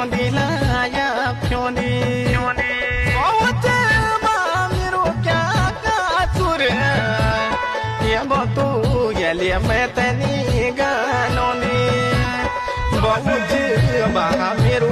फ्योंदी लाया फ्योंदी बहुते मेरो क्या काचुर ये बतू ये लिए मैं तनी गानोनी बहुत मेरो